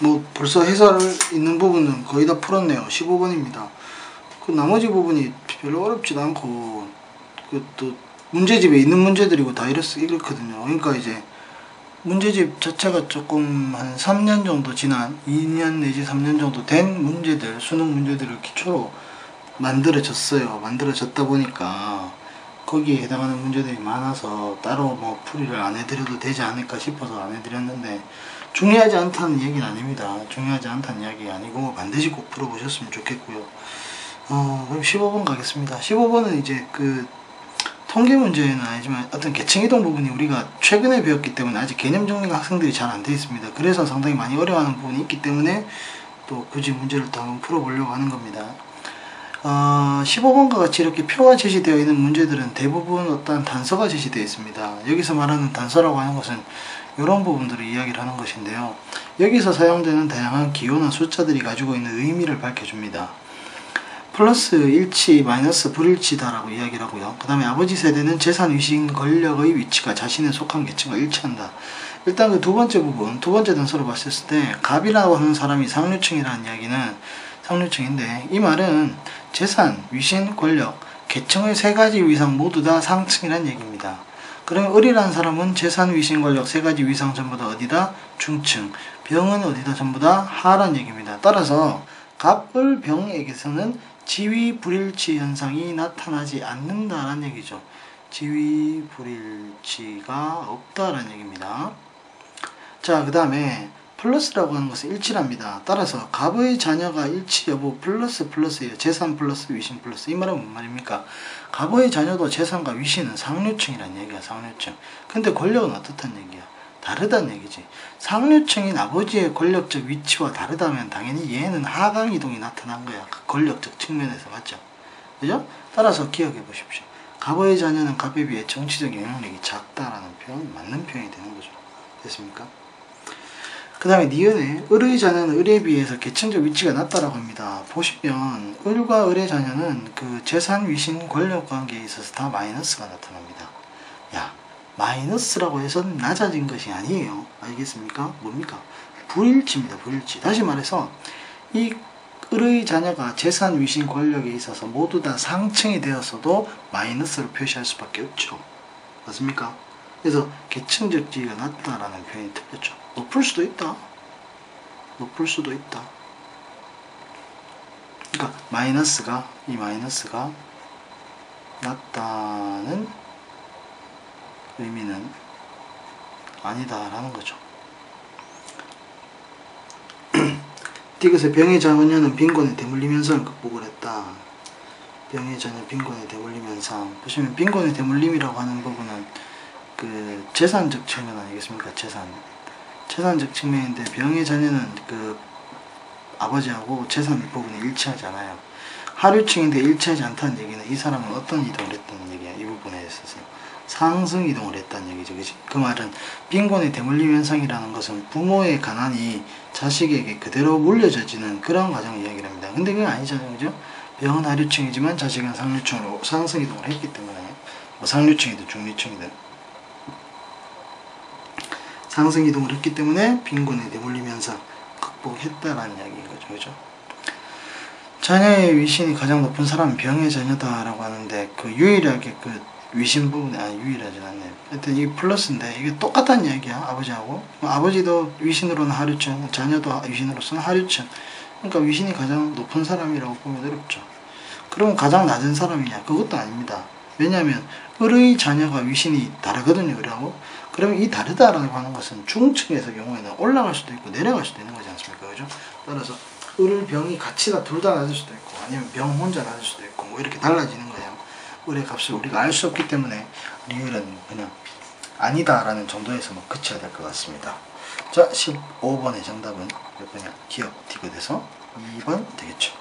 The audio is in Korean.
뭐 벌써 해설 있는 부분은 거의 다 풀었네요. 15번입니다. 그 나머지 부분이 별로 어렵지도 않고 그 또 문제집에 있는 문제들이고 다 이렇거든요. 그러니까 이제 문제집 자체가 조금 한 3년 정도 지난 2년 내지 3년 정도 된 문제들, 수능 문제들을 기초로 만들어졌다 보니까 거기에 해당하는 문제들이 많아서 따로 뭐 풀이를 안 해드려도 되지 않을까 싶어서 안 해드렸는데, 중요하지 않다는 얘기는 아닙니다. 중요하지 않다는 이야기 아니고 반드시 꼭 풀어보셨으면 좋겠고요. 그럼 15번 가겠습니다. 15번은 이제 그 통계 문제는 아니지만 어떤 계층이동 부분이 우리가 최근에 배웠기 때문에 아직 개념 정리가 학생들이 잘 안 되어 있습니다. 그래서 상당히 많이 어려워하는 부분이 있기 때문에 또 굳이 문제를 더 한번 풀어보려고 하는 겁니다. 15번과 같이 이렇게 표가 제시되어 있는 문제들은 대부분 어떤 단서가 제시되어 있습니다. 여기서 말하는 단서라고 하는 것은 이런 부분들을 이야기를 하는 것인데요. 여기서 사용되는 다양한 기호나 숫자들이 가지고 있는 의미를 밝혀줍니다. 플러스 일치, 마이너스 불일치다 라고 이야기를 하고요. 그 다음에 아버지 세대는 재산, 위신, 권력의 위치가 자신에 속한 계층과 일치한다. 일단 그 두 번째 부분, 두 번째 단서로 봤을 때 갑이라고 하는 사람이 상류층이라는 이야기는 상류층인데, 이 말은 재산, 위신, 권력, 계층의 세 가지 위상 모두 다 상층이라는 얘기입니다. 그러면 을이라는 사람은 재산, 위신, 권력 세 가지 위상 전부 다 어디다? 중층. 병은 어디다? 전부 다 하라는 얘기입니다. 따라서 갑, 을, 병에게서는 지위 불일치 현상이 나타나지 않는다라는 얘기죠. 지위 불일치가 없다라는 얘기입니다. 자, 그 다음에 플러스라고 하는 것은 일치랍니다. 따라서 갑의 자녀가 일치 여부 플러스예요. 재산 플러스 위신 플러스. 이 말은 뭔 말입니까? 갑의 자녀도 재산과 위신은 상류층이라는 얘기야. 상류층. 근데 권력은 어떻다는 얘기야? 다르다는 얘기지. 상류층인 아버지의 권력적 위치와 다르다면 당연히 얘는 하강 이동이 나타난 거야. 그 권력적 측면에서. 맞죠? 그죠? 따라서 기억해 보십시오. 갑의 자녀는 갑에 비해 정치적 영향력이 작다라는 표현, 맞는 표현이 되는 거죠. 됐습니까? 그 다음에 니은에 을의 자녀는 을에 비해서 계층적 위치가 낮다라고 합니다. 보시면 을과 을의 자녀는 그 재산, 위신, 권력 관계에 있어서 다 마이너스가 나타납니다. 야, 마이너스라고 해서 낮아진 것이 아니에요. 알겠습니까? 뭡니까? 불일치입니다. 불일치. 다시 말해서 이 을의 자녀가 재산, 위신, 권력에 있어서 모두 다 상층이 되었어도 마이너스를 표시할 수밖에 없죠. 맞습니까? 그래서 계층적 지위가 낮다라는 표현이 틀렸죠. 높을 수도 있다. 높을 수도 있다. 그러니까 이 마이너스가 낮다는 의미는 아니다라는 거죠. 디귿의 병의 자녀는 빈곤에 대물림 현상을 극복을 했다. 병의 자녀 빈곤에 대물림 현상. 보시면 빈곤에 대물림이라고 하는 부분은 그 재산적 측면 아니겠습니까? 재산적 측면인데, 병의 자녀는 그 아버지하고 재산 부분이 일치하지 않아요. 하류층인데 일치하지 않다는 얘기는 이 사람은 어떤 이동을 했다는 얘기야. 이 부분에 있어서 상승 이동을 했다는 얘기죠. 그치? 그 말은 빈곤의 대물림 현상이라는 것은 부모의 가난이 자식에게 그대로 물려져지는 그런 과정을 이야기를 합니다. 근데 그게 아니잖아요. 그죠? 병은 하류층이지만 자식은 상류층으로 상승 이동을 했기 때문에, 뭐 상류층이든 중류층이든 상승 이동을 했기 때문에 빈곤의 대물림 현상 극복했다라는 이야기인 거죠. 그죠? 자녀의 위신이 가장 높은 사람은 병의 자녀다라고 하는데, 그 유일하게 그 위신 부분이 유일하진 않네요. 하여튼 이 플러스인데 이게 똑같다는 이야기야. 아버지하고. 아버지도 위신으로는 하류층, 자녀도 위신으로서는 하류층. 그러니까 위신이 가장 높은 사람이라고 보면 어렵죠. 그럼 가장 낮은 사람이냐? 그것도 아닙니다. 왜냐하면 을의 자녀가 위신이 다르거든요. 그러고 그러면 이 다르다라고 하는 것은 중층에서 경우에는 올라갈 수도 있고 내려갈 수도 있는 거지 않습니까? 그죠? 따라서 을, 병이 같이 다 둘 다 낮을 수도 있고, 아니면 병 혼자 낮을 수도 있고, 뭐 이렇게 달라지는 거예요. 을의 값을 우리가 알 수 없기 때문에 리을은 그냥 아니다라는 정도에서 뭐 그쳐야 될 것 같습니다. 자, 15번의 정답은 몇 번이야? 기억 디귿에서 2번 되겠죠.